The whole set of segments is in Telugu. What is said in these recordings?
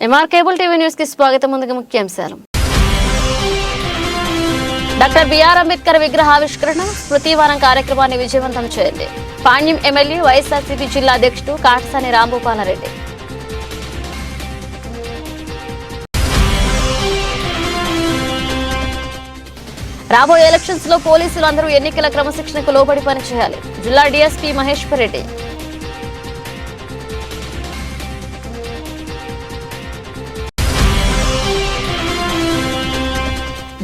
ఎంఆర్ కేబుల్ టీవీ న్యూస్ కి స్వాగతం. ముందుగా ముఖ్యాంశాలు. డాక్టర్ బిఆర్ అంబేద్కర్ విగ్రహావిష్కరణ స్మృతివనం కార్యక్రమాన్ని విజయవంతం చేయండి. పాణ్యం ఎమ్మెల్యే వైఎస్ఆర్సీపీ జిల్లా అధ్యక్షుడు కాటసాని రాంభూపాలరెడ్డి. రాబోయే ఎలక్షన్స్ లో పోలీసులు అందరూ ఎన్నికల క్రమశిక్షణకు లోబడి పనిచేయాలి. జిల్లా డీఎస్పీ మహేశ్వర్ రెడ్డి.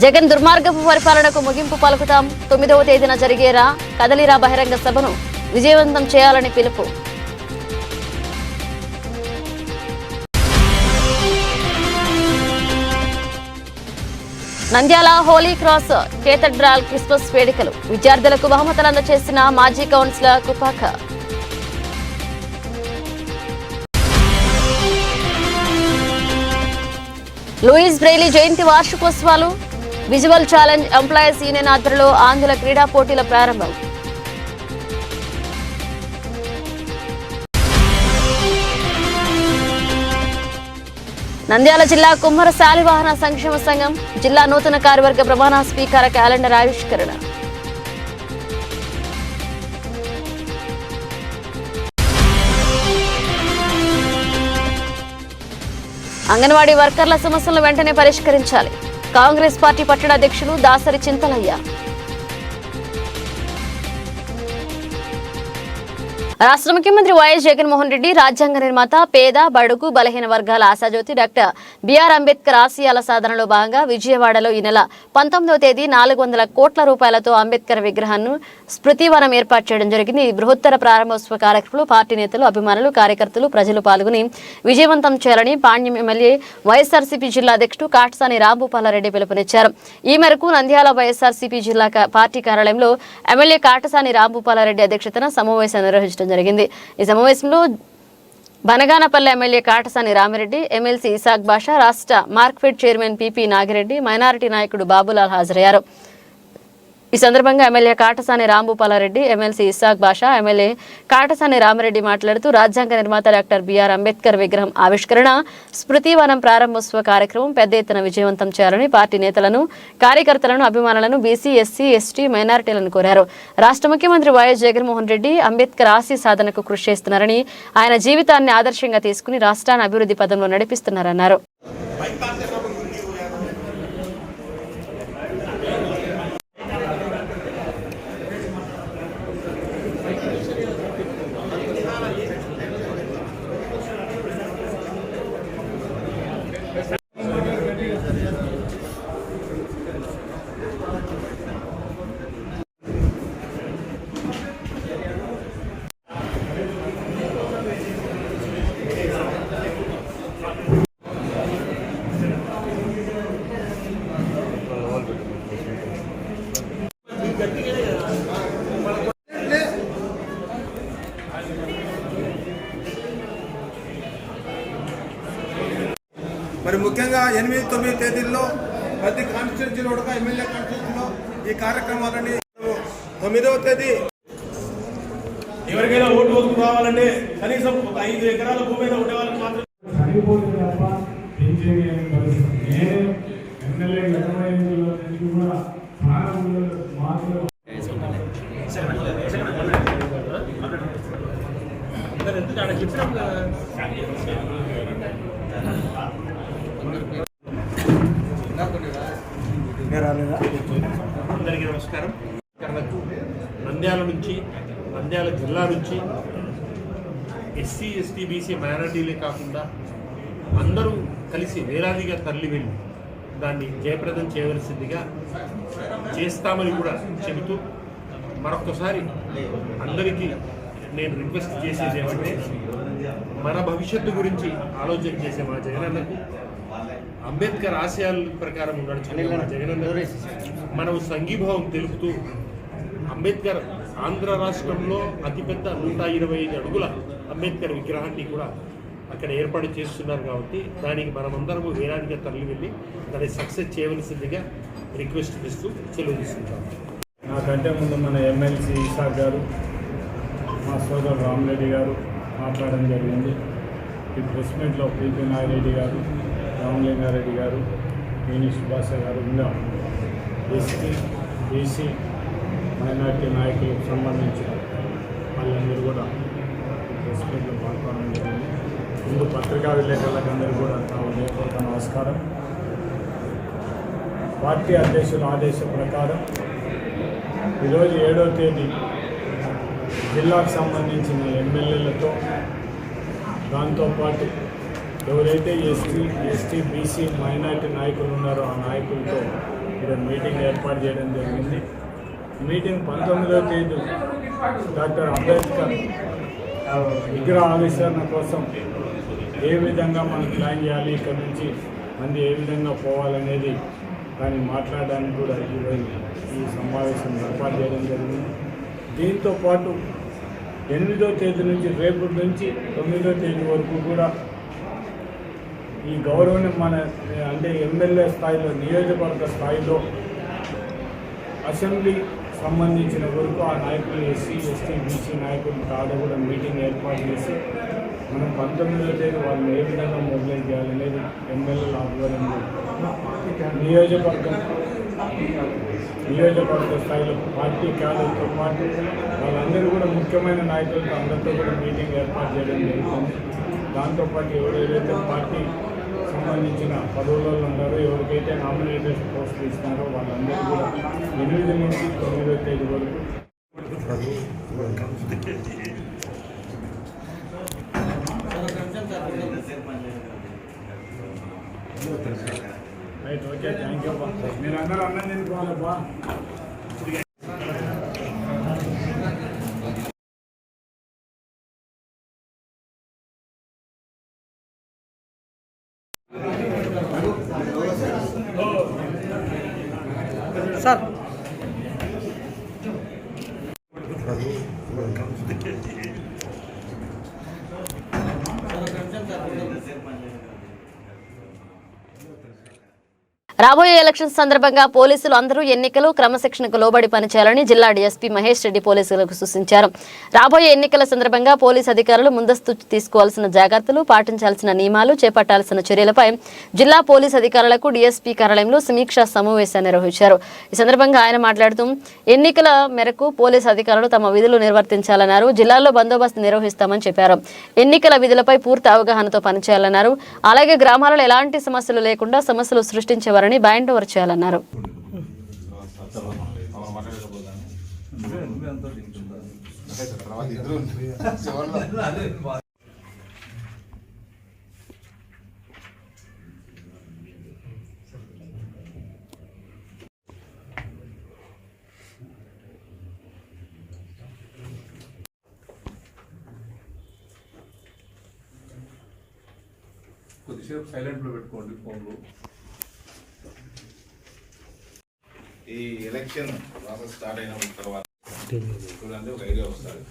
జగన్ దుర్మార్గపు పరిపాలనకు ముగింపు పలుకుతాం. 9వ తేదీన జరిగేరా కదలిరా బహిరంగ సభను విజయవంతం చేయాలని పిలుపు. Nandyal holy cross cathedral christmas వేడుకలు విద్యార్థులకు బహుమతులు అందజేసిన మాజీ కౌన్సిలర్ కుపాక. లూయిస్ బ్రెయిలీ జయంతి వార్షికోత్సవాలు విజువల్ ఛాలెంజ్ ఎంప్లాయీస్ యూనియన్ ఆధ్వర్యంలో ఆంధ్ర క్రీడా పోటీల ప్రారంభం. నంద్యాల జిల్లా కుమ్మర శాలివాహన సంక్షేమ సంఘం జిల్లా నూతన కార్యవర్గ ప్రమాణ స్వీకార క్యాలెండర్ ఆవిష్కరణ. అంగన్వాడీ వర్కర్ల సమస్యలను వెంటనే పరిష్కరించాలి. కాంగ్రెస్ పార్టీ పట్టణ అధ్యక్షులు దాసరి చింతలయ్య. రాష్ట్ర ముఖ్యమంత్రి వైఎస్ జగన్మోహన్ రెడ్డి రాజ్యాంగ నిర్మాత, పేద బడుగు బలహీన వర్గాల ఆశాజ్యోతి డాక్టర్ బిఆర్ అంబేద్కర్ ఆశయాల సాధనలో భాగంగా విజయవాడలో ఈ నెల 19వ తేదీ 400 కోట్ల రూపాయలతో అంబేద్కర్ విగ్రహాన్ని స్మృతివనం ఏర్పాటు చేయడం జరిగింది. ఈ బృహత్తర ప్రారంభోత్సవ కార్యక్రమంలో పార్టీ నేతలు, అభిమానులు, కార్యకర్తలు, ప్రజలు పాల్గొని విజయవంతం చేయాలని పాణ్యం ఎమ్మెల్యే వైఎస్ఆర్సీపీ జిల్లా అధ్యక్షుడు కాటసాని రాంభూపాలరెడ్డి పిలుపునిచ్చారు. ఈ మేరకు నంద్యాల వైఎస్ఆర్సీపీ జిల్లా పార్టీ కార్యాలయంలో ఎమ్మెల్యే కాటసాని రాంభూపాలరెడ్డి అధ్యక్షతన సమావేశం నిర్వహించడం జరిగింది. ఈ సమావేశంలో బనగానపల్లి ఎమ్మెల్యే కాటసాని రామిరెడ్డి, ఎమ్మెల్సీ ఇసాక్ బాషా, రాష్ట్ర Markfed chairman PP Nagireddy, minority నాయకుడు బాబులాల్ హాజరయ్యారు. ఈ సందర్భంగా MLA Katasani Rambhupalreddy, MLC Isaq Basha, MLA Katasani Ramireddy మాట్లాడుతూ రాజ్యాంగ నిర్మాత డాక్టర్ బిఆర్ అంబేద్కర్ విగ్రహం ఆవిష్కరణ, స్మృతివనం ప్రారంభోత్సవ కార్యక్రమం పెద్ద ఎత్తున విజయవంతం చేయాలని పార్టీ నేతలను, కార్యకర్తలను, అభిమానులను, బీసీ, ఎస్సీ, ఎస్టీ, మైనారిటీలను కోరారు. రాష్ట్ర ముఖ్యమంత్రి వైఎస్ జగన్మోహన్ రెడ్డి అంబేద్కర్ ఆశయ సాధనకు కృషి చేస్తున్నారని, ఆయన జీవితాన్ని ఆదర్శంగా తీసుకుని రాష్ట్రాన్ని అభివృద్ధి పదంలో నడిపిస్తున్నారన్నారు. మరి ముఖ్యంగా 8-9 తేదీల్లో ప్రతి కాన్స్టిట్యూన్సీలో కూడా ఎమ్మెల్యే కాన్స్టిట్యూన్సీలో ఈ కార్యక్రమాలని 9వ తేదీ ఎవరికైనా ఓటు హక్కు కావాలంటే కనీసం ఒక 5 ఎకరాల భూమి మీద ఉండే వాళ్ళకి మాత్రం అందరికీ నమస్కారం. నంద్యాల నుంచి, నంద్యాల జిల్లా నుంచి ఎస్సీ, ఎస్టీ, బీసీ, మైనారిటీలే కాకుండా అందరూ కలిసి వేలాదిగా తరలి వెళ్ళి దాన్ని జయప్రదం చేయవలసిందిగా చేస్తామని కూడా చెబుతూ మరొకసారి అందరికీ నేను రిక్వెస్ట్ చేసేది ఏమంటే, మన భవిష్యత్తు గురించి ఆలోచన చేసే మా జగనన్నకు, అంబేద్కర్ ఆశయాల ప్రకారం నడుచుకునే మా జగనన్న మనం సంఘీభావం తెలుపుతూ అంబేద్కర్ ఆంధ్ర రాష్ట్రంలో అతిపెద్ద 125 అడుగుల అంబేద్కర్ విగ్రహాన్ని కూడా అక్కడ ఏర్పాటు చేస్తున్నారు. కాబట్టి దానికి మనమందరము వేలాదిగా తరలి వెళ్ళి దాన్ని సక్సెస్ చేయవలసిందిగా రిక్వెస్ట్ చేస్తూ సెలవు తీసుకుంటాం. నాకంటే ముందు మన ఎమ్మెల్సీ ఇసాక్ గారు, మా సోదరు రామిరెడ్డి గారు మాట్లాడడం జరిగింది. ఈ ప్రెస్ మీట్లో పీపీ నాగిరెడ్డి గారు, రామలింగారెడ్డి గారు, పీని సుభాష గారు ఇంకా ఎస్టీ బీసీ మైనార్టీ నాయకులకు సంబంధించిన వాళ్ళందరూ కూడా ప్రెస్ మీట్లో పాల్గొనడం జరిగింది. ముందు పత్రికా విలేకరులకు అందరూ కూడా నా హృదయపూర్వక నమస్కారం. పార్టీ అధ్యక్షుల ఆదేశం ప్రకారం ఈరోజు 7వ తేదీ జిల్లాకు సంబంధించిన ఎమ్మెల్యేలతో దాంతోపాటు ఎవరైతే ఎస్టీ బీసీ మైనార్టీ నాయకులు ఉన్నారో ఆ నాయకులతో ఇక్కడ మీటింగ్ ఏర్పాటు చేయడం జరిగింది. మీటింగ్ 19వ తేదీ డాక్టర్ అంబేద్కర్ విగ్రహ ఆవిష్కరణ కోసం ఏ విధంగా మనం ప్లాన్ చేయాలి, ఇక్కడ నుంచి మంది ఏ విధంగా పోవాలనేది దాన్ని మాట్లాడడానికి కూడా ఈరోజు ఈ సమావేశం ఏర్పాటు చేయడం జరిగింది. దీంతో పాటు 8వ తేదీ నుంచి రేపటి నుంచి 9వ తేదీ వరకు కూడా ఈ గౌరవం మన అంటే ఎమ్మెల్యే స్థాయిలో నియోజకవర్గ స్థాయిలో అసెంబ్లీ సంబంధించిన వరకు ఆ నాయకులు ఎస్సీ ఎస్టీ బీసీ నాయకులు కాడ కూడా మీటింగ్ ఏర్పాటు చేసి మనం 19వ తేదీ వాళ్ళని ఏ విధంగా మొబిలైజ్ చేయాలనేది ఎమ్మెల్యేల ఆధ్వర్యంలో నియోజకవర్గ స్థాయిలో పార్టీ క్యాడర్తో పాటు వాళ్ళందరూ కూడా ముఖ్యమైన నాయకులతో అందరితో కూడా మీటింగ్ ఏర్పాటు చేయడం జరుగుతుంది. దాంతోపాటు ఎవరైతే పార్టీ సంబంధించిన పదవులలో ఉన్నారో, ఎవరికైతే నామినేటెడ్ పోస్టులు ఇస్తున్నారో వాళ్ళందరూ కూడా 8 నుంచి 9వ తేదీ వరకు రైట్. Okay, thank you. మీరు అందరూ అన్నం తినుకోవాలబ్బా. సార్ రాబోయే ఎలక్షన్స్ సందర్భంగా పోలీసులు అందరూ ఎన్నికలు క్రమశిక్షణకు లోబడి పనిచేయాలని జిల్లా డీఎస్పీ మహేష్ రెడ్డి పోలీసులకు సూచించారు. రాబోయే ఎన్నికల సందర్భంగా పోలీసు అధికారులు ముందస్తు తీసుకోవాల్సిన జాగ్రత్తలు, పాటించాల్సిన నియమాలు, చేపట్టాల్సిన చర్యలపై జిల్లా పోలీసు అధికారులకు డీఎస్పీ కార్యాలయంలో సమీక్షా సమావేశాన్ని నిర్వహించారు. ఈ సందర్భంగా ఆయన మాట్లాడుతూ ఎన్నికల మేరకు పోలీసు అధికారులు తమ విధులు నిర్వర్తించాలన్నారు. జిల్లాల్లో బందోబస్తు నిర్వహిస్తామని చెప్పారు. ఎన్నికల విధులపై పూర్తి అవగాహనతో పనిచేయాలన్నారు. అలాగే గ్రామాలలో ఎలాంటి సమస్యలు లేకుండా సమస్యలు సృష్టించేవారని బైండ్ ఓవర్ చేయాలన్నారు. కొద్దిసేపు సైలెంట్లో పెట్టుకోండి ఫోన్లు. ఈ ఎలక్షన్ ప్రాసెస్ స్టార్ట్ అయిన తర్వాత చూడండి, ఒక ఐడియా వస్తుంది.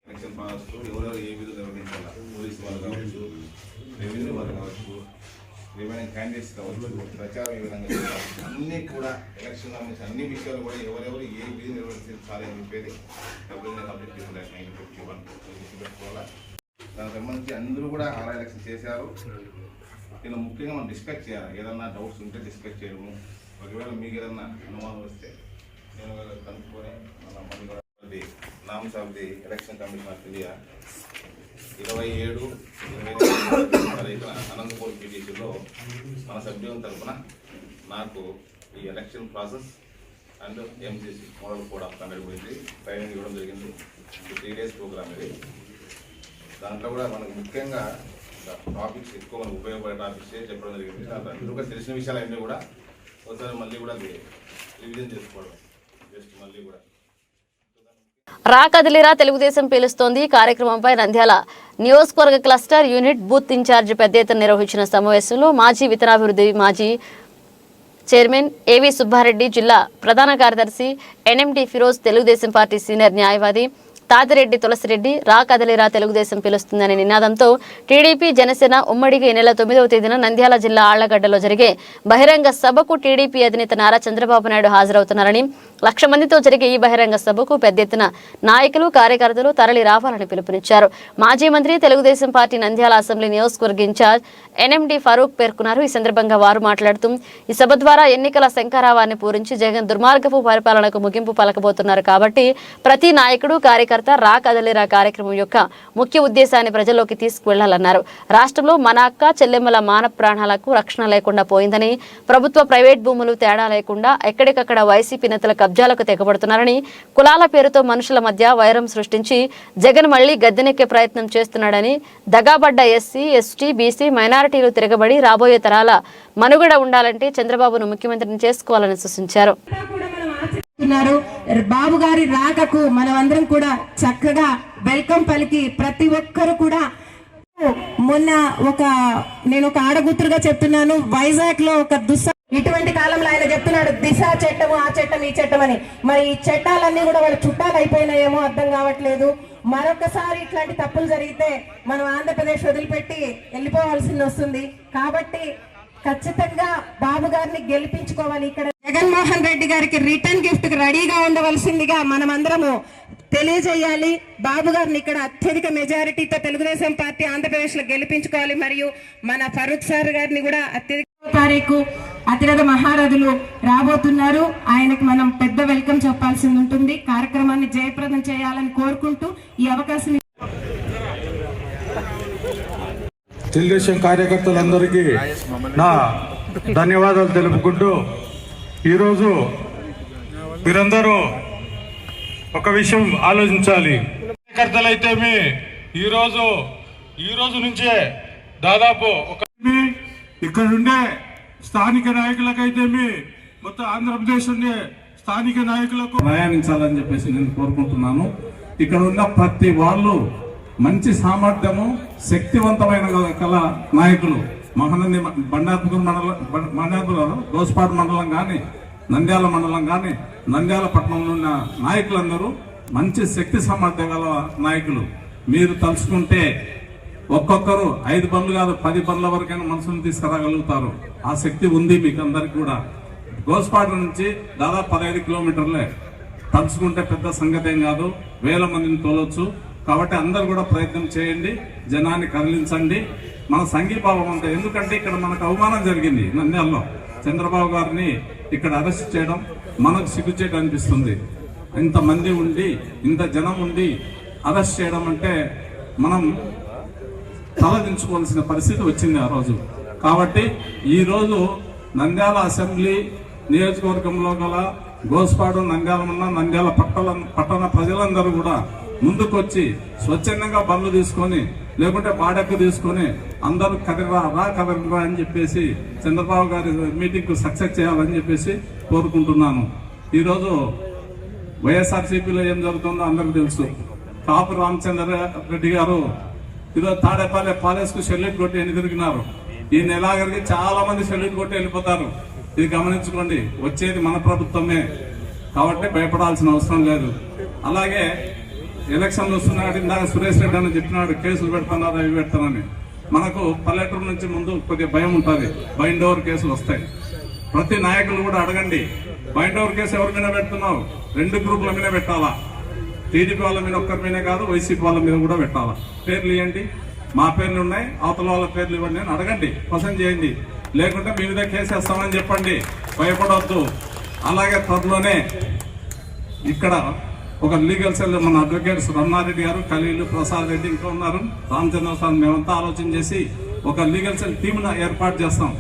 ఎలక్షన్ ప్రాసెస్ ఎవరెవరు ఏ విధంగా నిర్వహించాలి, పోలీసు వాళ్ళు కావచ్చు, రెవెన్యూ వాళ్ళు కావచ్చు, రిమైనింగ్ క్యాండిడేట్స్ కావచ్చు, ప్రచారం ఏ విధంగా చేయాలి, అన్నీ కూడా ఎలక్షన్ సంబంధించిన అన్ని విషయాలు కూడా ఎవరెవరు ఏ విధంగా నిర్వహించాలి అని చెప్పేది పెట్టుకోవాలా. దానికి సంబంధించి అందరూ కూడా ఆరా ఎలక్షన్ చేశారు. నేను ముఖ్యంగా మనం డిస్కస్ చేయాలి. ఏదన్నా డౌట్స్ ఉంటే డిస్కస్ చేయడము, ఒకవేళ మీకు ఏదన్నా అనుమానం వస్తే నేను కనుక్కొని మళ్ళీ కూడా names of the election commission of India 27/28 Anantapur పీటీసీలో మన సభ్యుల తరఫున నాకు ఈ election process and MCC model code of conduct గురించి ట్రైనింగ్ ఇవ్వడం జరిగింది. 3 days ప్రోగ్రామ్ ఇది. దాంట్లో కూడా మనకు ముఖ్యంగా టాపిక్స్ ఎక్కువ మనకు ఉపయోగపడే టాపిక్స్ చెప్పడం జరిగింది. దాంట్లో తెలిసిన విషయాలన్నీ కూడా ఒకసారి మళ్ళీ కూడా రివిజన్ చేసుకోవడం జస్ట్ మళ్ళీ కూడా. రా కదిలిరా తెలుగుదేశం పిలుస్తోంది కార్యక్రమంపై నంద్యాల నియోజకవర్గ క్లస్టర్ యూనిట్ బూత్ ఇన్ఛార్జి పెద్ద ఎత్తున నిర్వహించిన సమావేశంలో మాజీ విత్తనాభివృద్ధి మాజీ చైర్మన్ ఏవి సుబ్బారెడ్డి, జిల్లా ప్రధాన కార్యదర్శి NMD Firoz, Telugu Desam party senior న్యాయవాది తాతిరెడ్డి తులసిరెడ్డి రా కదలిరా తెలుగుదేశం పిలుస్తుందనే నినాదంతో టీడీపీ జనసేన ఉమ్మడిగా ఈ నెల 9వ తేదీన నంద్యాల జిల్లా ఆళ్లగడ్డలో జరిగే బహిరంగ సభకు టీడీపీ అధినేత నారా చంద్రబాబు నాయుడు హాజరవుతున్నారని 1,00,000 మందితో జరిగే ఈ బహిరంగ సభకు పెద్ద ఎత్తున నాయకులు కార్యకర్తలు తరలి రావాలని పిలుపునిచ్చారు. మాజీ మంత్రి తెలుగుదేశం పార్టీ నంద్యాల అసెంబ్లీ నియోజకవర్గ ఇన్ఛార్జ్ ఎన్ఎండి ఫరూక్ పేర్కొన్నారు. ఈ సందర్భంగా వారు మాట్లాడుతూ ఈ సభ ద్వారా ఎన్నికల శంఖారావాన్ని పూరించి జగన్ దుర్మార్గపు పరిపాలనకు ముగింపు పలకబోతున్నారు కాబట్టి ప్రతి నాయకుడు కార్యకర్త రా కదలిరా కార్యక్రమం యొక్క ముఖ్య ఉద్దేశాన్ని ప్రజల్లోకి తీసుకువెళ్లాలన్నారు. రాష్ట్రంలో మన అక్క చెల్లెమ్మల మాన ప్రాణాలకు రక్షణ లేకుండా పోయిందని, ప్రభుత్వ ప్రైవేట్ భూములు తేడా లేకుండా ఎక్కడికక్కడ వైసీపీ నేతల కబ్జాలకు తెగబడుతున్నారని, కులాల పేరుతో మనుషుల మధ్య వైరం సృష్టించి జగన్ మళ్లీ గద్దెనెక్కే ప్రయత్నం చేస్తున్నాడని, దగాబడ్డ ఎస్సీ, ఎస్టీ, బీసీ, మైనారిటీలు తిరగబడి రాబోయే తరాల మనుగడ ఉండాలంటే చంద్రబాబును ముఖ్యమంత్రిని చేసుకోవాలని సూచించారు. బాబు గారి రాకకు మనమందరం కూడా చక్కగా వెల్కమ్ పలికి ప్రతి ఒక్కరు కూడా మొన్న నేను ఒక ఆడగుతురుగా చెప్తున్నాను, వైజాగ్ లో ఒక ఇటువంటి కాలంలో ఆయన చెప్తున్నాడు దిశ చట్టము, ఆ చట్టం, ఈ చట్టం అని. మరి ఈ చట్టాలన్నీ కూడా వాళ్ళ చుట్టాలు అయిపోయినాయేమో అర్థం కావట్లేదు. మరొకసారి ఇట్లాంటి తప్పులు జరిగితే మనం ఆంధ్రప్రదేశ్ వదిలిపెట్టి వెళ్ళిపోవాల్సింది వస్తుంది. కాబట్టి ఖచ్చితంగా బాబు గారిని గెలిపించుకోవాలి. ఇక్కడ జగన్మోహన్ రెడ్డి గారికి రిటర్న్ గిఫ్ట్ కి రెడీగా ఉండవలసిందిగా మనమందరము తెలియజేయాలి. బాబు గారిని ఇక్కడ అత్యధిక మెజారిటీతో తెలుగుదేశం పార్టీ ఆంధ్రప్రదేశ్ లో గెలిపించుకోవాలి. మరియు మన ఫరూక్ సార్ గారిని కూడా అత్యధిక తారీఖు అతిరథ మహారథులు రాబోతున్నారు. ఆయనకు మనం పెద్ద వెల్కమ్ చెప్పాల్సి ఉంటుంది. కార్యక్రమాన్ని జయప్రదం చేయాలని కోరుకుంటూ ఈ అవకాశం తెలుగుదేశం కార్యకర్తలందరికీ నా ధన్యవాదాలు తెలుపుకుంటూ, ఈరోజు మీరందరూ ఒక విషయం ఆలోచించాలి. కార్యకర్తలైతేమి ఈ రోజు నుంచే దాదాపు ఇక్కడ ఉండే స్థానిక నాయకులకైతేమి మొత్తం ఆంధ్రప్రదేశ్ ఉండే స్థానిక నాయకులకు ప్రయాణించాలని చెప్పేసి నేను కోరుకుంటున్నాను. ఇక్కడ ఉన్న ప్రతి వాళ్ళు మంచి సామర్థ్యము, శక్తివంతమైన కళ నాయకులు. మహానంది బండార్పూర్ గోస్పాడు మండలం కానీ, నంద్యాల మండలం కానీ, నంద్యాల పట్టణంలో ఉన్న నాయకులందరూ మంచి శక్తి సామర్థ్యం గల నాయకులు. మీరు తలుచుకుంటే ఒక్కొక్కరు 5 బండ్లు కాదు 10 బండ్ల వరకైనా మనసును తీసుకురాగలుగుతారు. ఆ శక్తి ఉంది మీకు అందరికి కూడా. గోస్పాడు నుంచి దాదాపు 15 కిలోమీటర్లే. తలుచుకుంటే పెద్ద సంగతి ఏం కాదు, వేల మందిని తోలొచ్చు. కాబట్టి అందరు కూడా ప్రయత్నం చేయండి, జనాన్ని కదిలించండి. మన సంఘీభావం అంతా, ఎందుకంటే ఇక్కడ మనకు అవమానం జరిగింది నంద్యాలలో. చంద్రబాబు గారిని ఇక్కడ అరెస్ట్ చేయడం మనకు సిగ్గుచేటు అనిపిస్తుంది. ఇంతమంది ఉండి, ఇంత జనం ఉండి అరెస్ట్ చేయడం అంటే మనం తలదించుకోవాల్సిన పరిస్థితి వచ్చింది ఆ రోజు. కాబట్టి ఈరోజు నంద్యాల అసెంబ్లీ నియోజకవర్గంలో గల గోస్పాడు, నంద్యాల పట్టణ ప్రజలందరూ కూడా ముందుకొచ్చి స్వచ్ఛందంగా బండ్లు తీసుకొని, లేకుంటే బాడెక్కు తీసుకొని అందరూ కదిరా అని చెప్పేసి చంద్రబాబు గారి మీటింగ్ కు సక్సెస్ చేయాలని చెప్పేసి కోరుకుంటున్నాను. ఈరోజు వైఎస్ఆర్సీపీలో ఏం జరుగుతుందో అందరికి తెలుసు. కాపు రామచంద్రారెడ్డి గారు ఈరోజు తాడేపల్లి ప్యాలెస్ కు సెల్యూట్ కొట్టి తిరిగినారు. ఈ నెలాఖరికి చాలా మంది సెల్యూట్ కొట్టి వెళ్ళిపోతారు. ఇది గమనించుకోండి. వచ్చేది మన ప్రభుత్వమే కాబట్టి భయపడాల్సిన అవసరం లేదు. అలాగే ఎలక్షన్లు వస్తున్నాడు, ఇందాక సురేష్ రెడ్డి అని చెప్పినాడు కేసులు పెడుతున్నారు, అవి పెడతానని. మనకు పల్లెటూరు నుంచి ముందు కొద్దిగా భయం ఉంటుంది, బైండ్ ఓవర్ కేసులు వస్తాయి. ప్రతి నాయకులు కూడా అడగండి, బైండ్ ఓవర్ కేసు ఎవరి మీద పెడుతున్నావు? 2 గ్రూపుల మీద పెట్టాలా? టీడీపీ వాళ్ళ మీద ఒక్కరి మీదే కాదు, వైసీపీ వాళ్ళ మీద కూడా పెట్టాలా? పేర్లు ఇవ్వండి, మా పేర్లు ఉన్నాయి, అవతల వాళ్ళ పేర్లు ఇవ్వండి అని అడగండి, పసంद చేయండి. లేకుంటే మీ మీద కేసేస్తామని చెప్పండి, భయపడవద్దు. అలాగే త్వరలోనే ఇక్కడ ఒక లీగల్ సెల్ మన అడ్వకేట్స్ రమణారెడ్డి గారు, ఖలీలు, ప్రసాద్ రెడ్డి ఇంకా ఉన్నారు, రామచంద్ర స్వామి, మేమంతా ఆలోచన చేసి ఒక లీగల్ సెల్ టీమ్ ఏర్పాటు చేస్తాం.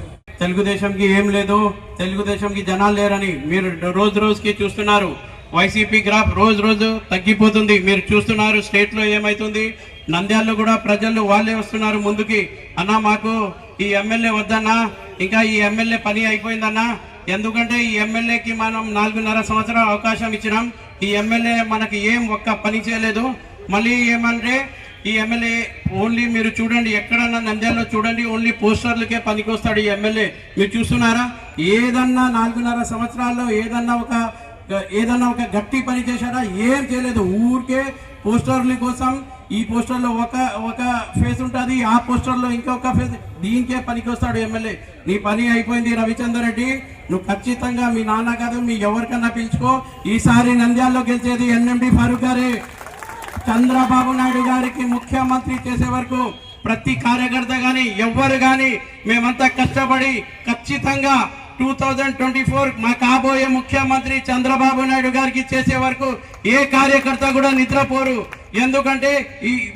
తెలుగుదేశంకి ఏం లేదు, తెలుగుదేశంకి జనాలు లేరని మీరు రోజుకి చూస్తున్నారు. వైసీపీ గ్రాఫ్ రోజు తగ్గిపోతుంది. మీరు చూస్తున్నారు స్టేట్ లో ఏమైతుంది. నంద్యాలలో కూడా ప్రజలు వాళ్ళే వస్తున్నారు ముందుకి. అన్నా మాకు ఈ ఎమ్మెల్యే వద్దన్నా, ఇంకా ఈ ఎమ్మెల్యే పని అయిపోయిందన్నా. ఎందుకంటే ఈ ఎమ్మెల్యేకి మనం 4.5 సంవత్సరాల అవకాశం ఇచ్చినాం. ఈ ఎమ్మెల్యే మనకి ఒక్క పని చేయలేదు. మళ్ళీ ఏమంటే ఈ ఎమ్మెల్యే ఓన్లీ మీరు చూడండి, ఎక్కడన్నా నంద్యాలలో చూడండి, ఓన్లీ పోస్టర్లకే పనికొస్తాడు ఈ ఎమ్మెల్యే. మీరు చూస్తున్నారా? ఏదన్నా 4.5 సంవత్సరాల్లో ఏదన్నా ఒక గట్టి పని చేశారా? ఏం చేయలేదు. ఊరికే పోస్టర్ల కోసం ఈ పోస్టర్లో ఒక ఫేస్ ఉంటుంది, ఆ పోస్టర్లో ఇంకొక ఫేస్, దీనికే పనికి వస్తాడు ఎమ్మెల్యే. నీ పని అయిపోయింది రవిచందర్ రెడ్డి, నువ్వు ఖచ్చితంగా మీ నాన్న కాదు మీ ఎవరికన్నా పిలుచుకో. ఈసారి నంద్యాలలో గెలిచేది ఎన్ఎండి ఫారూక్ గారే. చంద్రబాబు నాయుడు గారికి ముఖ్యమంత్రి చేసే వరకు ప్రతి కార్యకర్త కానీ ఎవ్వరు కానీ మేమంతా కష్టపడి ఖచ్చితంగా 2024 మా కాబోయే ముఖ్యమంత్రి చంద్రబాబు నాయుడు గారికి చేసే వరకు ఏ కార్యకర్త కూడా నిద్రపోరు. ఎందుకంటే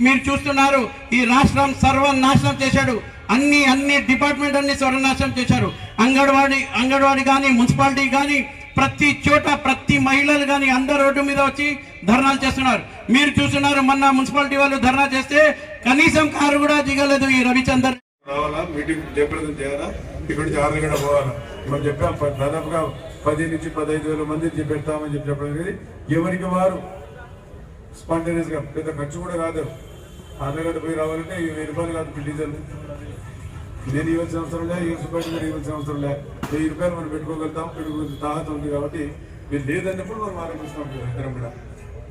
మీరు చూస్తున్నారు ఈ రాష్ట్రం సర్వనాశనం చేశాడు, అన్ని డిపార్ట్మెంట్ అన్ని సర్వనాశనం చేశారు. అంగన్వాడీ కానీ మున్సిపాలిటీ కానీ ప్రతి చోట ప్రతి మహిళలు కానీ అందరు రోడ్డు మీద వచ్చి ధర్నాలు చేస్తున్నారు. మీరు చూస్తున్నారు మొన్న మున్సిపాలిటీ వాళ్ళు ధర్నా చేస్తే కనీసం కారు కూడా దిగలేదు ఈ రవిచందర్. రావాలా, మీటింగ్ జయప్రదం చేయాలా, ఇక్కడ నుంచి ఆరుగడ పోవాలా. మనం చెప్పాం దాదాపుగా 10 నుంచి 15,000 మంది పెడతామని చెప్పడం అనేది ఎవరికి వారు స్పాంటేనియస్ గా, పెద్ద ఖర్చు కూడా కాదు. ఆరుగడ పోయి రావాలంటే 1000 రూపాయలు కాదు డీజిల్. నేను ఇవ్వాల్సిన అవసరం లేదు, ఈ రూపాయలు కూడా ఇవ్వాల్సిన అవసరం లేదు. 1000 రూపాయలు మనం పెట్టుకోగలుగుతాం. తాహత ఉంది కాబట్టి మీరు లేదన్నప్పుడు మనం ఆరంభిస్తాం ఇద్దరం కూడా.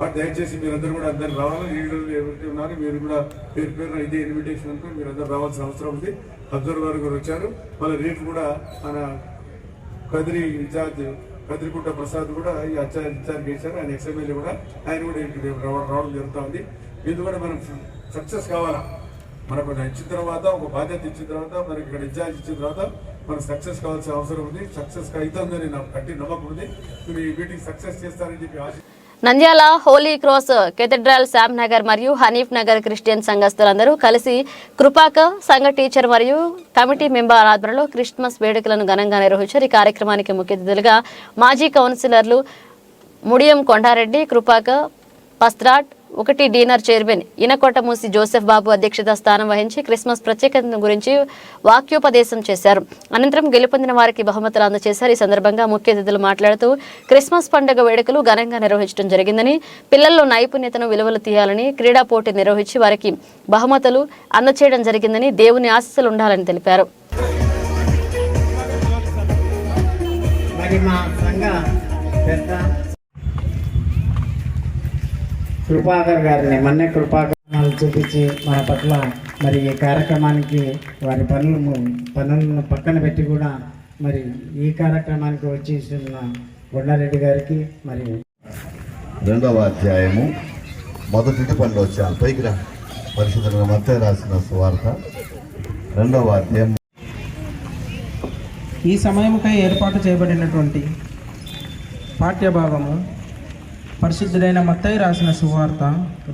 బట్ దయచేసి మీరందరూ కూడా అందరు రావాలి. లీడర్లు ఎవరైతే ఉన్నారో మీరు కూడా పేరు ఇదే ఇన్విటేషన్ అనుకో మీరు అందరూ రావాల్సిన అవసరం ఉంది. అబ్జర్వర్ గారు వచ్చారు. మళ్ళీ రేపు కూడా మన కదిరి ఇన్ఛార్జ్ కదిరికుంట ప్రసాద్ కూడా ఈ ఇన్ఛార్జ్ చేశారు. ఆయన ఎక్స్ఎమ్మెల్యే కూడా, ఆయన కూడా రావడం జరుగుతూ ఉంది. ఇది కూడా మనం సక్సెస్ కావాలా. మనకు ఇచ్చిన తర్వాత ఒక బాధ్యత ఇచ్చిన తర్వాత మనకి ఇక్కడ ఇన్ఛార్జ్ ఇచ్చిన తర్వాత మనం సక్సెస్ కావాల్సిన అవసరం ఉంది. సక్సెస్ అవుతుందని నాకు గట్టి నమ్మకం ఉంది. మీరు ఈ మీటింగ్ సక్సెస్ చేస్తారని చెప్పి ఆశ. Nandyal holy cross cathedral Sham Nagar మరియు హనీఫ్ నగర్ క్రిస్టియన్ సంఘస్థులందరూ కలిసి కృపాక సంఘ టీచర్ మరియు కమిటీ మెంబర్ ఆధ్వర్యంలో క్రిస్మస్ వేడుకలను ఘనంగా నిర్వహించారు. ఈ కార్యక్రమానికి ముఖ్య అతిథులుగా మాజీ కౌన్సిలర్లు ముడియం కొండారెడ్డి, కృపాక పస్త్రాట్ 1 డీనర్ చైర్మన్ ఇనకోటమూసి జోసెఫ్ బాబు అధ్యక్షత స్థానం వహించి క్రిస్మస్ ప్రత్యేకత గురించి వాక్యోపదేశం చేశారు. అనంతరం గెలుపొందిన వారికి బహుమతులు అందజేశారు. ఈ సందర్భంగా ముఖ్య అతిథులు మాట్లాడుతూ క్రిస్మస్ పండుగ వేడుకలు ఘనంగా నిర్వహించడం జరిగిందని, పిల్లల్లో నైపుణ్యతను విలువలు తీయాలని క్రీడా పోటీ నిర్వహించి వారికి బహుమతులు అందజేయడం జరిగిందని, దేవుని ఆశీస్సులు ఉండాలని తెలిపారు. కృపాకర్ గారిని మొన్నే కృపాకరణాలు చూపించి మన పట్ల మరి ఈ కార్యక్రమానికి వారి పనులను పక్కన పెట్టి కూడా మరి ఈ కార్యక్రమానికి వచ్చేసిన కొండారెడ్డి గారికి మరి 2వ అధ్యాయము మొదటి పనులు వచ్చాను పైకి రా. పరిశుద్ధుల మత్తయి రాసిన సువార్త 2వ అధ్యాయం. ఈ సమయముకై ఏర్పాటు చేయబడినటువంటి పాఠ్యభాగము పరిశుద్ధుడైన మత్తయి రాసిన సువార్త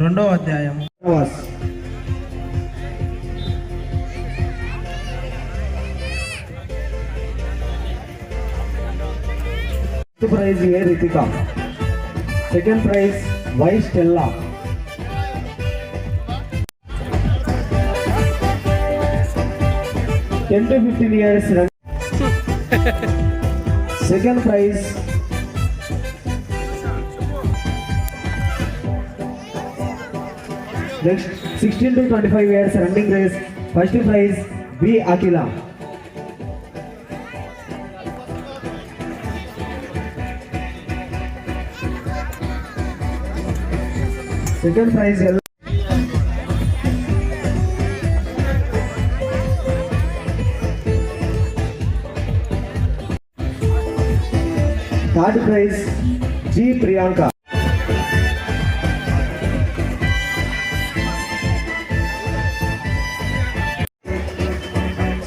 2వ అధ్యాయం. Prize A Ritika, second prize Y Stella, $10 to 15 years. Second prize next 16 to 25 years running race. First prize B Akila. Second prize third prize G Priyanka.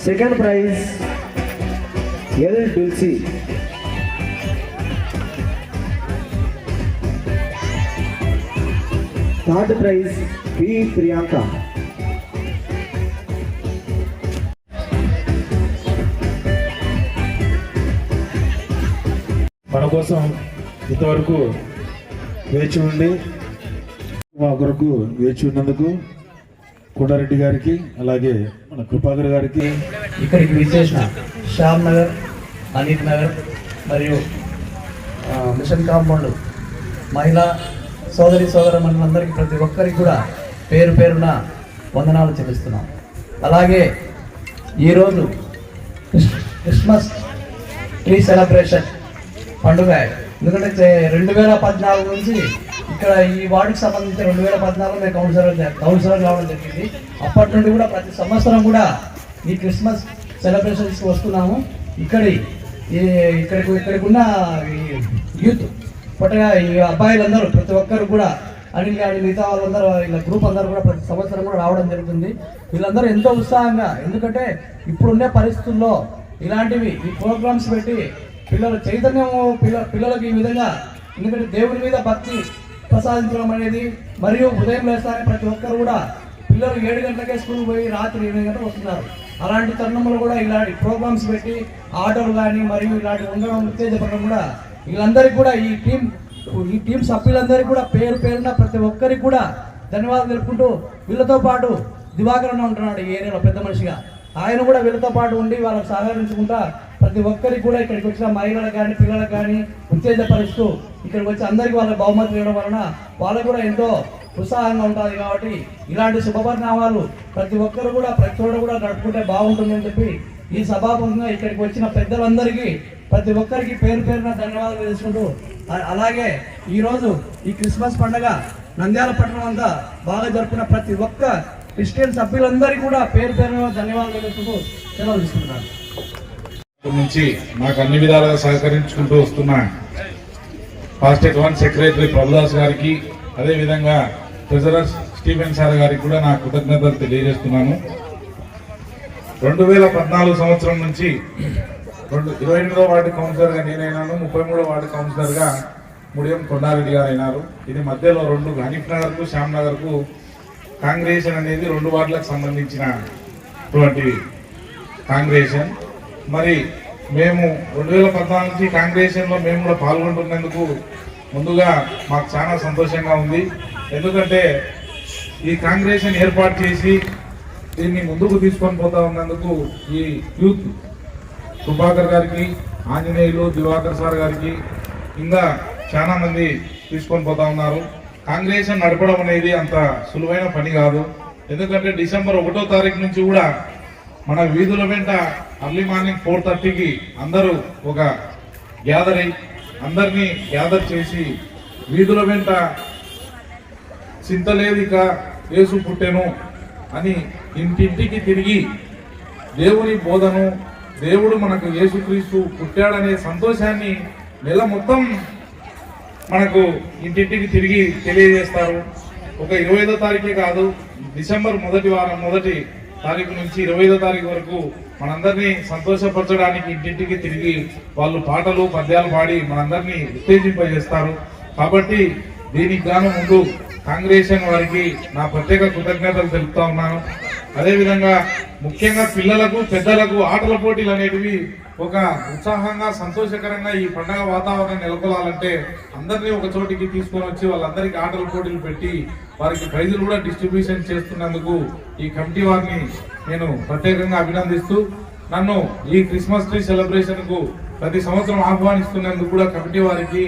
Second prize L Dulci. Third prize B Priyanka. మన కోసం ఇంతవరకు వేచి ఉండి మా కొరకు వేచి ఉన్నందుకు కొండారెడ్డి గారికి అలాగే మన కృపాకర్ గారికి, ఇక్కడికి విచ్చేసిన శ్యామ్ నగర్, హనీఫ్ నగర్ మరియు మిషన్ కాంపౌండ్ మహిళా సోదరమణులందరికీ ప్రతి ఒక్కరికి కూడా పేరు పేరున వందనాలు చెల్లిస్తున్నాం. అలాగే ఈరోజు క్రిస్మస్ ట్రీ సెలబ్రేషన్ పండుగ, ఎందుకంటే 2014 నుంచి ఇక్కడ ఈ వార్డుకి సంబంధించి 2014 మేము కౌన్సిలర్ కావడం జరిగింది. అప్పటి నుండి కూడా ప్రతి సంవత్సరం కూడా ఈ క్రిస్మస్ సెలబ్రేషన్స్కి వస్తున్నాము. ఇక్కడికి ఉన్న యూత్ పొట్టగా ఈ అబ్బాయిలందరూ ప్రతి ఒక్కరు కూడా అనిల్ కానీ మిగతా వాళ్ళందరూ ఇలా గ్రూప్ అందరూ కూడా ప్రతి సంవత్సరం కూడా రావడం జరుగుతుంది. వీళ్ళందరూ ఎంతో ఉత్సాహంగా, ఎందుకంటే ఇప్పుడున్న పరిస్థితుల్లో ఇలాంటివి ఈ ప్రోగ్రామ్స్ పెట్టి పిల్లల చైతన్యము పిల్లలకు ఈ విధంగా, ఎందుకంటే దేవుని మీద భక్తి ప్రసాదించడం అనేది, మరియు ఉదయం లేస్తానే ప్రతి ఒక్కరు కూడా పిల్లలు 7 గంటలకే స్కూల్ పోయి రాత్రి 8 గంటలకు వస్తున్నారు. అలాంటి తరుణంలో కూడా ఇలాంటి ప్రోగ్రామ్స్ పెట్టి ఆటోలు కానీ మరియు ఇలాంటి ఉండడం ఉత్తేజపడడం కూడా వీళ్ళందరికీ కూడా ఈ టీం సభ్యులందరికీ కూడా పేరున ప్రతి ఒక్కరికి కూడా ధన్యవాదాలు తెలుపుకుంటూ, వీళ్ళతో పాటు దివాకరణ ఉంటున్నాడు ఈ ఏరియాలో పెద్ద మనిషిగా, ఆయన కూడా వీళ్ళతో పాటు ఉండి వాళ్ళకి సహకరించుకుంటా ప్రతి ఒక్కరికి కూడా ఇక్కడికి వచ్చిన మహిళలకు కానీ పిల్లలకు కానీ ఉత్తేజపరుస్తూ ఇక్కడికి వచ్చి అందరికీ వాళ్ళకి బహుమతులు ఇవ్వడం వలన వాళ్ళకు కూడా ఎంతో ఉత్సాహంగా ఉంటుంది. కాబట్టి ఇలాంటి శుభపరిణామాలు ప్రతి ఒక్కరు కూడా ప్రతి చోట కూడా నడుపుకుంటే బాగుంటుందని చెప్పి ఈ సభాముఖంగా ఇక్కడికి వచ్చిన పెద్దలందరికీ ప్రతి ఒక్కరికి పేరున ధన్యవాదాలు తెలుసుకుంటూ, అలాగే ఈరోజు ఈ క్రిస్మస్ పండుగ నంద్యాల పట్టణం అంతా బాగా జరుపుకున్న ప్రతి ఒక్క క్రిస్టియన్ సభ్యులందరికీ కూడా పేరున ధన్యవాదాలు తెలుసుకుంటూ సెలవు తీసుకుంటున్నాను. నుంచి నాకు అన్ని విధాలుగా సహకరించుకుంటూ వస్తున్న ఫాస్టెట్ 1 సెక్రటరీ ప్రభుదాస్ గారికి, అదేవిధంగా ట్రెజరర్ స్టీఫెన్ సార్ గారికి కూడా నా కృతజ్ఞతలు తెలియజేస్తున్నాను. 2014 సంవత్సరం నుంచి 28వ వార్డు కౌన్సిలర్గా నేనైనాను, 33వ వార్డు కౌన్సిలర్గా ముడియం కొండారెడ్డి గారు అయినారు. ఇది మధ్యలో 2 హనీఫ్ నగర్కు శ్యామ్ నగర్కు కాంగ్రెషన్ అనేది 2 వార్డులకు సంబంధించినటువంటి కాంగ్రెషన్. మరి మేము 2014 నుంచి కాంగ్రెషన్లో మేము కూడా పాల్గొంటున్నందుకు ముందుగా మాకు చాలా సంతోషంగా ఉంది. ఎందుకంటే ఈ కాంగ్రెషన్ ఏర్పాటు చేసి దీన్ని ముందుకు తీసుకొని పోతా ఉన్నందుకు ఈ యూత్ సుభాకర్ గారికి, ఆంజనేయులు, దివాకర్ సార్ గారికి ఇంకా చాలా మంది తీసుకొని పోతా ఉన్నారు. కాంగ్రెషన్ నడపడం అనేది అంత సులువైన పని కాదు. ఎందుకంటే డిసెంబర్ 1వ తారీఖు నుంచి కూడా మన వీధుల వెంట అర్లీ మార్నింగ్ 4:30కి అందరూ ఒక అందరినీ గ్యాదర్ చేసి వీధుల వెంట చింతలేదిక యేసు పుట్టెను అని ఇంటింటికి తిరిగి దేవుని బోధను, దేవుడు మనకు యేసుక్రీస్తు పుట్టాడనే సంతోషాన్ని నెల మొత్తం మనకు ఇంటింటికి తిరిగి తెలియజేస్తారు. ఒక 25వ తారీఖే కాదు, డిసెంబర్ మొదటి తారీఖు నుంచి 25వ తారీఖు వరకు మనందరినీ సంతోషపరచడానికి ఇంటింటికి తిరిగి వాళ్ళు పాటలు పద్యాలు పాడి మనందరినీ ఉత్తేజింపజేస్తారు. కాబట్టి దీనికి గాను ముందు కాంగ్రెషన్ వారికి నా ప్రత్యేక కృతజ్ఞతలు తెలుపుతా ఉన్నాను. అదేవిధంగా ముఖ్యంగా పిల్లలకు పెద్దలకు ఆటల పోటీలు అనేటివి ఒక ఉత్సాహంగా సంతోషకరంగా ఈ పండగ వాతావరణం నెలకొలాలంటే అందరినీ ఒక చోటికి తీసుకొని వచ్చి వాళ్ళందరికీ ఆటల పోటీలు పెట్టి వారికి ప్రైజులు కూడా డిస్ట్రిబ్యూషన్ చేస్తున్నందుకు ఈ కమిటీ వారిని నేను ప్రత్యేకంగా అభినందిస్తూ, నన్ను ఈ క్రిస్మస్ ట్రీ సెలబ్రేషన్ కు ప్రతి సంవత్సరం ఆహ్వానిస్తున్నందుకు కూడా కమిటీ వారికి,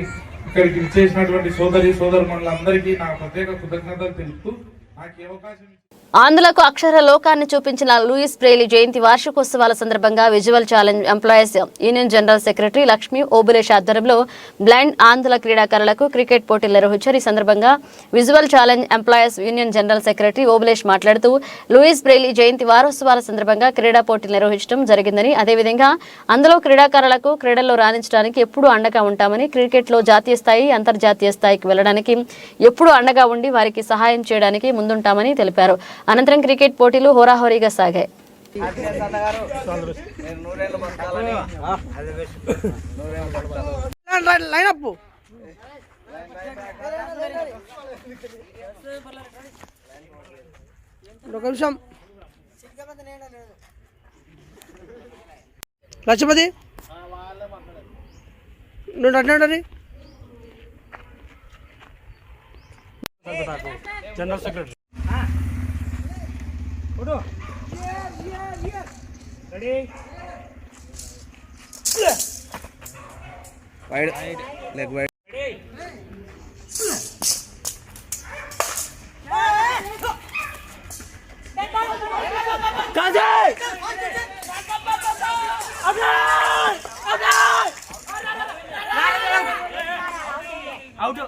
ఇక్కడికి ఇచ్చేసినటువంటి సోదరుమణులందరికీ నా ప్రత్యేక కృతజ్ఞతలు తెలుపుతూ నాకు ఈ అవకాశం ఆంధ్రులకు అక్షర లోకాన్ని చూపించిన లూయిస్ బ్రెయిలీ జయంతి వార్షికోత్సవాల సందర్భంగా visual challenge employees union general secretary Lakshmi Obulesh ఆధ్వర్యంలో బ్లైండ్ ఆంధ్రుల క్రీడాకారులకు క్రికెట్ పోటీలు నిర్వహించారు. ఈ సందర్భంగా visual challenge employees union general secretary Obulesh మాట్లాడుతూ లూయిస్ బ్రెయిలీ జయంతి వారోత్సవాల సందర్భంగా క్రీడా పోటీలు నిర్వహించడం జరిగిందని, అదేవిధంగా అందులో క్రీడాకారులకు క్రీడల్లో రాణించడానికి ఎప్పుడూ అండగా ఉంటామని, క్రికెట్లో జాతీయ స్థాయి అంతర్జాతీయ స్థాయికి వెళ్లడానికి ఎప్పుడూ అండగా ఉండి వారికి సహాయం చేయడానికి ముందుంటామని తెలిపారు. అనంతరం క్రికెట్ పోటీలు హోరాహోరీగా సాగాయి. లక్ష్మతి నువ్వు అట్నే general secretary ready wide leg wide out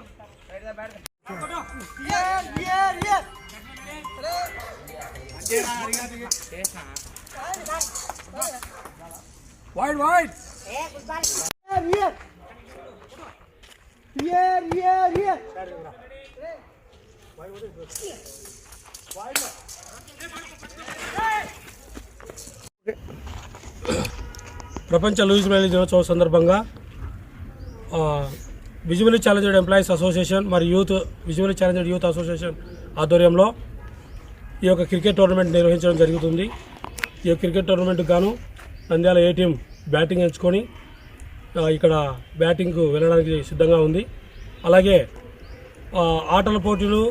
ప్రపంచ లూయిస్ బ్రెయిలీ దినోత్సవం సందర్భంగా విజువల్లీ ఛాలెంజ్డ్ ఎంప్లాయీస్ అసోసియేషన్ మరియు విజువల్లీ ఛాలెంజ్డ్ యూత్ అసోసియేషన్ ఆధ్వర్యంలో ఈ యొక్క క్రికెట్ టోర్నమెంట్ నిర్వహించడం జరుగుతుంది. ఈ యొక్క క్రికెట్ టోర్నమెంట్కి గాను నంద్యాల ఏ టీం బ్యాటింగ్ ఎంచుకొని ఇక్కడ బ్యాటింగ్కు వెళ్ళడానికి సిద్ధంగా ఉంది. అలాగే ఆటల పోటీలు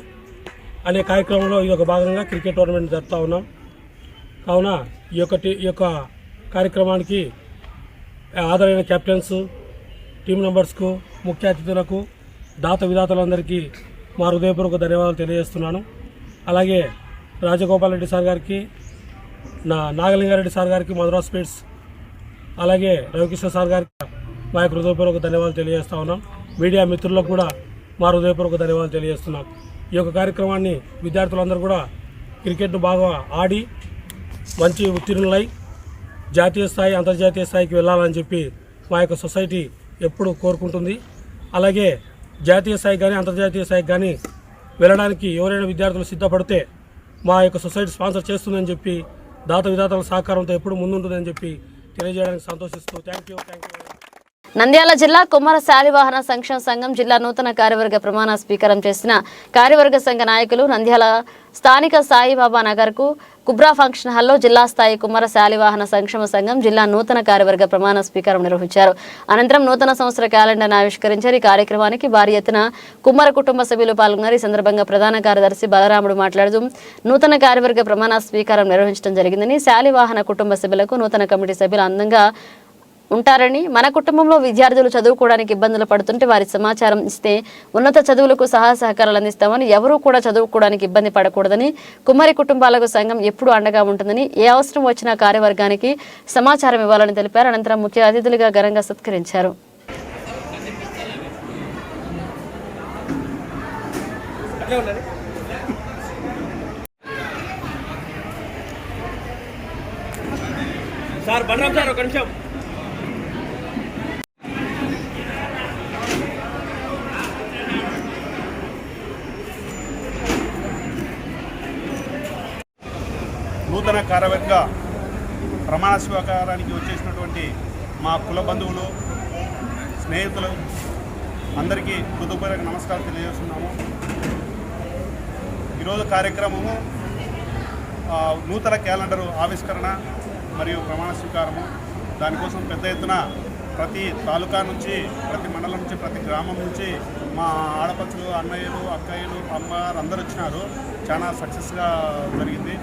అనే కార్యక్రమంలో ఈ యొక్క భాగంగా క్రికెట్ టోర్నమెంట్ జరుపుతూ ఉన్నాం. కావున ఈ యొక్క కార్యక్రమానికి ఆదరైన కెప్టెన్స్, టీం మెంబర్స్కు, ముఖ్య అతిథులకు, దాత విధాతలందరికీ మా హృదయపూర్వక ధన్యవాదాలు తెలియజేస్తున్నాను. అలాగే రాజగోపాల్ రెడ్డి సార్ గారికి, నాగలింగారెడ్డి సార్ గారికి, మద్రాస్ స్పీడ్స్, అలాగే రవికృష్ణ సార్ గారికి మా యొక్క హృదయపూర్వక ధన్యవాదాలు తెలియజేస్తా ఉన్నాం. మీడియా మిత్రులకు కూడా మా హృదయపూర్వక ధన్యవాదాలు తెలియజేస్తున్నాం. ఈ యొక్క కార్యక్రమాన్ని విద్యార్థులందరూ కూడా క్రికెట్ను బాగా ఆడి మంచి ఉత్తీర్ణులై జాతీయ స్థాయి, అంతర్జాతీయ స్థాయికి వెళ్ళాలని చెప్పి మా యొక్క సొసైటీ ఎప్పుడు కోరుకుంటుంది. అలాగే జాతీయ స్థాయికి కానీ అంతర్జాతీయ స్థాయికి కానీ వెళ్ళడానికి ఎవరైనా విద్యార్థులు సిద్ధపడితే మా యొక్క సొసైటీ స్పాన్సర్ చేస్తుందని చెప్పి, దాత విధాతల సహకారంతో ఎప్పుడు ముందుంటుందని చెప్పి తెలియజేయడానికి సంతోషిస్తూ థ్యాంక్ యూ. నంద్యాల జిల్లా కుమ్మర శాలివాహన సంక్షేమ సంఘం జిల్లా నూతన కార్యవర్గ ప్రమాణ స్వీకారం చేసిన కార్యవర్గ సంఘ నాయకులు నంద్యాల స్థానిక సాయిబాబా నగర్కు కుబ్రా ఫంక్షన్ హాల్లో జిల్లా స్థాయి కుమ్మర శాలివాహన సంక్షేమ సంఘం జిల్లా నూతన కార్యవర్గ ప్రమాణ స్వీకారం నిర్వహించారు. అనంతరం నూతన సంవత్సర క్యాలెండర్ను ఆవిష్కరించారు. ఈ కార్యక్రమానికి భారీ ఎత్తున కుమ్మర కుటుంబ సభ్యులు పాల్గొన్నారు. ఈ సందర్భంగా ప్రధాన కార్యదర్శి బలరాముడు మాట్లాడుతూ నూతన కార్యవర్గ ప్రమాణ స్వీకారం నిర్వహించడం జరిగిందని, శాలివాహన కుటుంబ సభ్యులకు నూతన కమిటీ సభ్యులు అందంగా ఉంటారని, మన కుటుంబంలో విద్యార్థులు చదువుకోవడానికి ఇబ్బందులు పడుతుంటే వారి సమాచారం ఇస్తే ఉన్నత చదువులకు సహకారాలు అందిస్తామని, ఎవరూ కూడా చదువుకోవడానికి ఇబ్బంది పడకూడదని, కుమ్మరి కుటుంబాలకు సంఘం ఎప్పుడూ అండగా ఉంటుందని, ఏ అవసరం వచ్చినా కార్యవర్గానికి సమాచారం ఇవ్వాలని తెలిపారు. అనంతరం ముఖ్య అతిథులుగా ఘనంగా సత్కరించారు. సార్ బలరాం సార్ ఒక నిమిషం. నూతన కార్యవర్గ ప్రమాణ స్వీకారానికి వచ్చేసినటువంటి మా కుల బంధువులు, స్నేహితులు అందరికీ హృదయపూర్వక నమస్కారం తెలియజేస్తున్నాము. ఈరోజు కార్యక్రమము నూతన క్యాలెండరు ఆవిష్కరణ మరియు ప్రమాణ స్వీకారము. దానికోసం పెద్ద ఎత్తున ప్రతి తాలూకా నుంచి, ప్రతి మండలం నుంచి, ప్రతి గ్రామం నుంచి మా ఆడపడుచులు, అన్నయ్యలు, అక్కయ్యలు, అమ్మగారు అందరూ వచ్చినారు. చాలా సక్సెస్గా జరిగింది.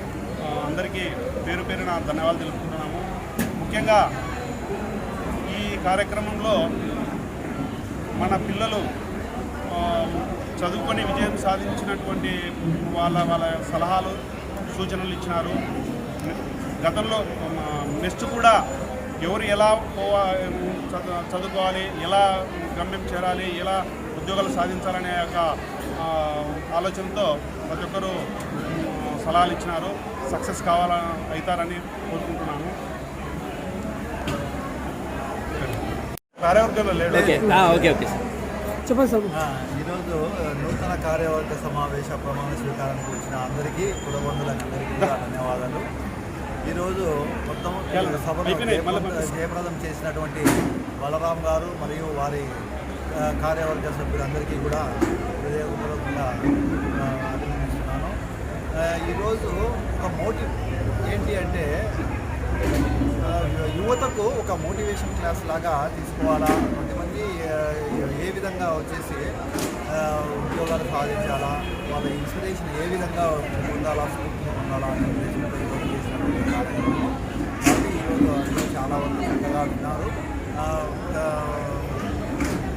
అందరికీ పేరు పేరున ధన్యవాదాలు తెలుపుకుంటున్నాము. ముఖ్యంగా ఈ కార్యక్రమంలో మన పిల్లలు చదువుకొని విజయం సాధించినటువంటి వాళ్ళ సలహాలు, సూచనలు ఇచ్చినారు. గతంలో నెక్స్ట్ కూడా ఎవరు ఎలా చదువుకోవాలి, ఎలా గమ్యం చేరాలి, ఎలా ఉద్యోగాలు సాధించాలనే యొక్క ఆలోచనతో ప్రతి ఒక్కరూ సలహాలు ఇచ్చినారు. సక్సెస్ అవుతారని కోరుకుంటున్నాను. కార్యవర్గంలో లేడు. చెప్పండి సార్. ఈరోజు నూతన కార్యవర్గ సమావేశ ప్రమాణ స్వీకారానికి వచ్చిన అందరికీ, కులబంధులందరికీ ధన్యవాదాలు. ఈరోజు మొత్తం సభను జయప్రదం చేసినటువంటి బలరాం గారు మరియు వారి కార్యవర్గ సభ్యులందరికీ కూడా హృదయపూర్వకంగా అభినందిస్తున్నాను. ఈరోజు ఒక మోటివ్ ఏంటి అంటే, యువతకు ఒక మోటివేషన్ క్లాస్ లాగా తీసుకోవాలా, కొంతమంది ఏ విధంగా వచ్చేసి ఉద్యోగాలు సాధించాలా, వాళ్ళ ఇన్స్పిరేషన్ ఏ విధంగా పొందాలా, స్ఫూర్తిగా పొందాలా అనే ఉద్దేశంతో ఈరోజు చేసినటువంటి కార్యక్రమం. కాబట్టి ఈరోజు అందరూ చాలా వరకు చక్కగా విన్నారు.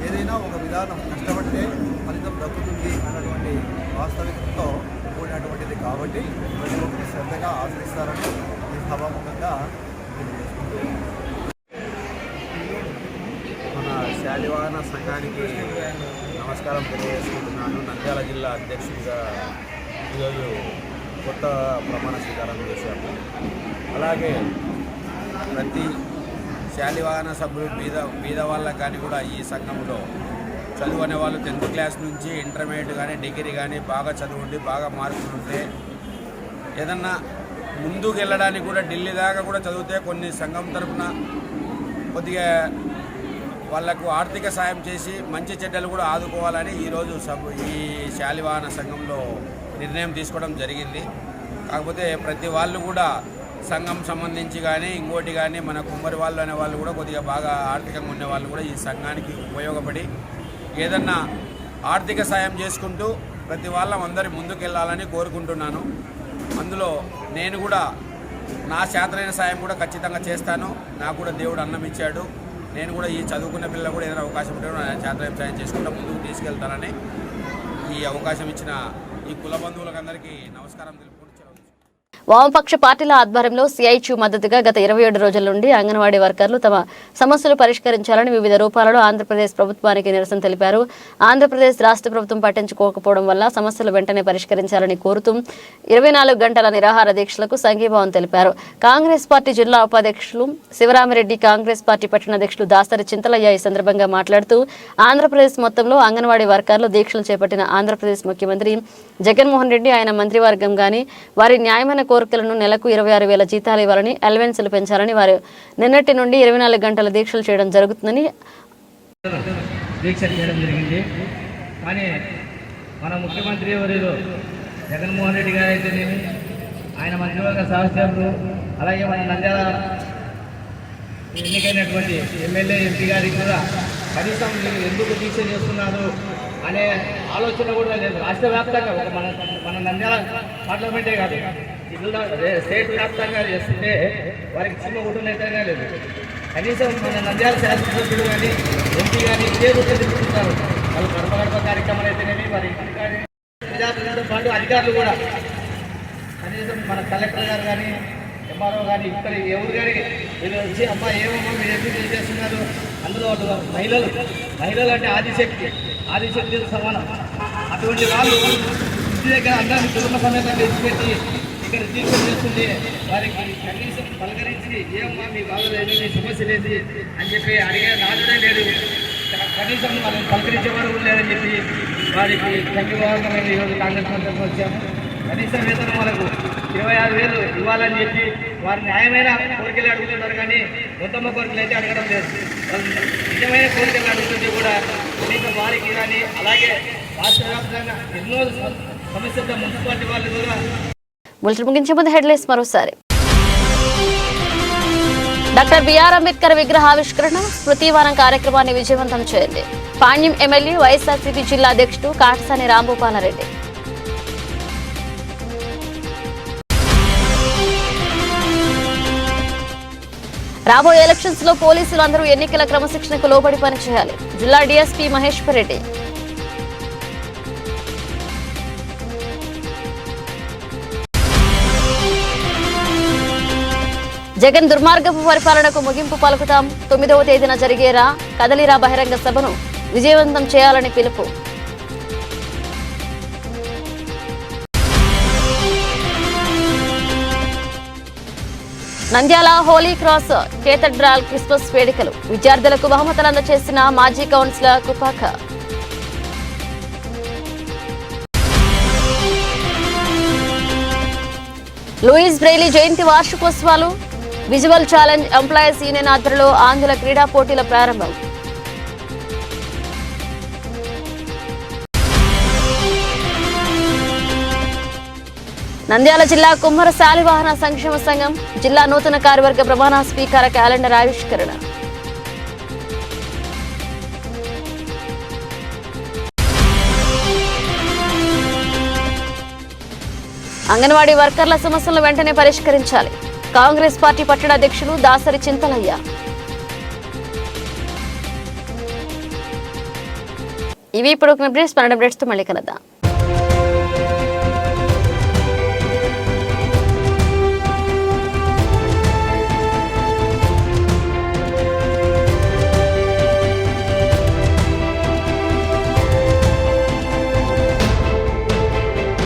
ఏదైనా ఒక విధానం కష్టపడితే ఫలితం దక్కుతుంది అన్నటువంటి వాస్తవికతతో కూడినటువంటిది. కాబట్టి ప్రతి ఒక్కరు శ్రద్ధగా ఆచరిస్తారని ఈ సభాముఖంగా మన శాలివాహన సంఘానికి నమస్కారం తెలియజేసుకుంటున్నాను. నంద్యాల జిల్లా అధ్యక్షుడిగా ఈరోజు కొత్త ప్రమాణ స్వీకారం చేశాము. అలాగే ప్రతి శాలివాహన సభ్యులు బీద వాళ్ళకి కానీ కూడా ఈ సంఘంలో చదువునే వాళ్ళు 10th క్లాస్ నుంచి ఇంటర్మీడియట్ కానీ డిగ్రీ కానీ బాగా చదువుండి బాగా మార్కులు ఉంటే ఏదన్నా ముందుకు వెళ్ళడానికి కూడా ఢిల్లీ దాకా కూడా చదివితే కొన్ని సంఘం తరఫున కొద్దిగా వాళ్లకు ఆర్థిక సాయం చేసి మంచి చెడ్డలు కూడా ఆదుకోవాలని ఈరోజు ఈ శాలివాహన సంఘంలో నిర్ణయం తీసుకోవడం జరిగింది. కాకపోతే ప్రతి వాళ్ళు కూడా సంఘం సంబంధించి కానీ ఇంకోటి కానీ మన కుమ్మరి వాళ్ళు అనే వాళ్ళు కూడా కొద్దిగా బాగా ఆర్థికంగా ఉండే వాళ్ళు కూడా ఈ సంఘానికి ఉపయోగపడి ఏదన్నా ఆర్థిక సాయం చేసుకుంటూ ప్రతి వాళ్ళం అందరి ముందుకు వెళ్ళాలని కోరుకుంటున్నాను. అందులో నేను కూడా నా చేతనైన సాయం కూడా ఖచ్చితంగా చేస్తాను. నాకు కూడా దేవుడు అన్నం ఇచ్చాడు. నేను కూడా ఈ చదువుకున్న పిల్లలు కూడా ఏదైనా అవకాశం ఉంటే నా చేతనైన సాయం చేసుకుంటూ ముందుకు తీసుకెళ్తానని ఈ అవకాశం ఇచ్చిన ఈ కుల బంధువులకు అందరికీ నమస్కారం తెలుపుకుంటూ వామపక్ష పార్టీల ఆధ్వర్యంలో సిఐటియు మద్దతుగా గత 27 రోజుల నుండి అంగన్వాడీ వర్కర్లు తమ సమస్యలు పరిష్కరించాలని వివిధ రూపాలలో ఆంధ్రప్రదేశ్ ప్రభుత్వానికి నిరసన తెలిపారు. ఆంధ్రప్రదేశ్ రాష్ట్ర ప్రభుత్వం పట్టించుకోకపోవడం వల్ల సమస్యలు వెంటనే పరిష్కరించాలని కోరుతూ 24 గంటల నిరాహార దీక్షలకు సంఘీభావం తెలిపారు. కాంగ్రెస్ పార్టీ జిల్లా ఉపాధ్యక్షులు శివరామిరెడ్డి, కాంగ్రెస్ పార్టీ పట్టణాధ్యక్షులు దాసరి చింతలయ్య ఈ సందర్భంగా మాట్లాడుతూ ఆంధ్రప్రదేశ్ మొత్తంలో అంగన్వాడీ వర్కర్లు దీక్షలు చేపట్టిన ఆంధ్రప్రదేశ్ ముఖ్యమంత్రి జగన్మోహన్ రెడ్డి, ఆయన మంత్రివర్గం గాని వారి న్యాయమైన కోరికలను నెలకు 26,000 జీతాలు ఇవ్వాలని, అలవెన్సులు పెంచాలని వారు నిన్నటి నుండి 24 గంటల దీక్షలు చేయడం జరుగుతుందని దీక్ష చేయడం జరిగింది. కానీ మన ముఖ్యమంత్రి వర్యులు జగన్మోహన్ రెడ్డి గారు అయితేనేమి, ఆయన మంత్రివర్గ సహచరులు, అలాగే మన నంద్యాల ఎన్నికైనటువంటి ఎమ్మెల్యే ఎంపీ గారికి కూడా కనీసం ఎందుకు దీక్ష చేస్తున్నారు అనే ఆలోచన కూడా లేదు. రాష్ట్ర వ్యాప్తంగా ఒక మన నంద్యాల పార్లమెంటే కాదు, జిల్లా స్టేట్ వ్యాప్తంగా చేస్తుంటే వారికి చిన్న గుడ్డనైతే లేదు. కనీసం మన నంద్యాల శాసనసభ్యులు కానీ ఎంపీ కానీ ఇదే గుర్తు తెలుసుకుంటారు. వాళ్ళు గడప గడప కార్యక్రమాలు అయితేనేమి వారి ప్రజాప్రతినిధులతో పాటు అధికారులు కూడా కనీసం మన కలెక్టర్ గారు కానీ ఎంఆర్ఓ కానీ ఇక్కడ ఎవరు కానీ వీళ్ళు వచ్చి అమ్మ ఏమమ్మా మీరు ఎందుకు చేస్తున్నారు, అందులో మహిళలు అంటే ఆదిశక్తి సమానం. అటువంటి వాళ్ళు ఇంటి దగ్గర అందరినీ కుటుంబ సమేతంగా తెచ్చిపెట్టి ఇక్కడ దీక్ష చేస్తుంది. వారికి కనీసం పలకరించి ఏమమ్మా మీ బాధలు ఏది, మీ సమస్యలు ఏంటి అని చెప్పి అడిగే నాదుడే లేదు. కనీసం వాళ్ళని పలకరించేవారు కూడా లేదని చెప్పి వారికి సంఘీభావంగా మేము ఈరోజు కాంగ్రెస్ మంత్రికి వచ్చాము. కనీస వేతనం వాళ్ళకు 26,000 ఇవ్వాలని చెప్పి వారి న్యాయమైన కోరికలు అడుగుతున్నారు, కానీ మొత్తమ్మ కోరికలు అయితే అడగడం లేదు. నిజమైన కోరికలు అడుగుతుంటే కూడా కనీసం వారికి కానీ అలాగే రాష్ట్ర వ్యాప్తంగా ఎన్నో సమస్యలతో మున్సిపాలిటీ వాళ్ళు కూడా. బులెటిన్ ముగించే ముందు హెడ్లైన్స్ మరోసారి. డాక్టర్ బిఆర్ అంబేద్కర్ విగ్రహావిష్కరణ స్మృతివారం కార్యక్రమాన్ని విజయవంతం చేయండి. పాణ్యం ఎమ్మెల్యే వైఎస్ఆర్సీపీ జిల్లా అధ్యక్షుడు కాటసాని రాంభూపాలరెడ్డి. రాబోయే ఎలక్షన్స్ లో పోలీసులు అందరూ ఎన్నికల క్రమశిక్షణకు లోబడి పనిచేయాలి. జిల్లా డీఎస్పీ మహేశ్వర్ రెడ్డి. జగన్ దుర్మార్గపు పరిపాలనకు ముగింపు పలుకుతాం. 9వ తేదీన జరిగేరా కదలిరా బహిరంగ సభను విజయవంతం చేయాలని పిలుపు. Nandyal holy cross cathedral christmas వేడుకలు విద్యార్థులకు బహుమతులు అందజేసిన మాజీ కౌన్సిలర్ కృపాకర్. లూయిస్ బ్రెయిలీ జయంతి వార్షికోత్సవాలు విజువల్ ఛాలెంజ్ ఎంప్లాయీస్ యూనియన్ ఆధ్వర్యంలో ఆంధ్ర క్రీడా పోటీల ప్రారంభం. నంద్యాల జిల్లా కుమ్మర శాలివాహన సంక్షేమ సంఘం జిల్లా నూతన కార్యవర్గ ప్రమాణ స్వీకార క్యాలెండర్ ఆవిష్కరణ. అంగన్వాడీ వర్కర్ల సమస్యలను వెంటనే పరిష్కరించాలి. కాంగ్రెస్ పార్టీ పట్టణాధ్యక్షులు దాసరి చింతలయ్య. ఇవి ఇప్పుడు అప్డేట్స్. మళ్ళీ కలుద్దాం.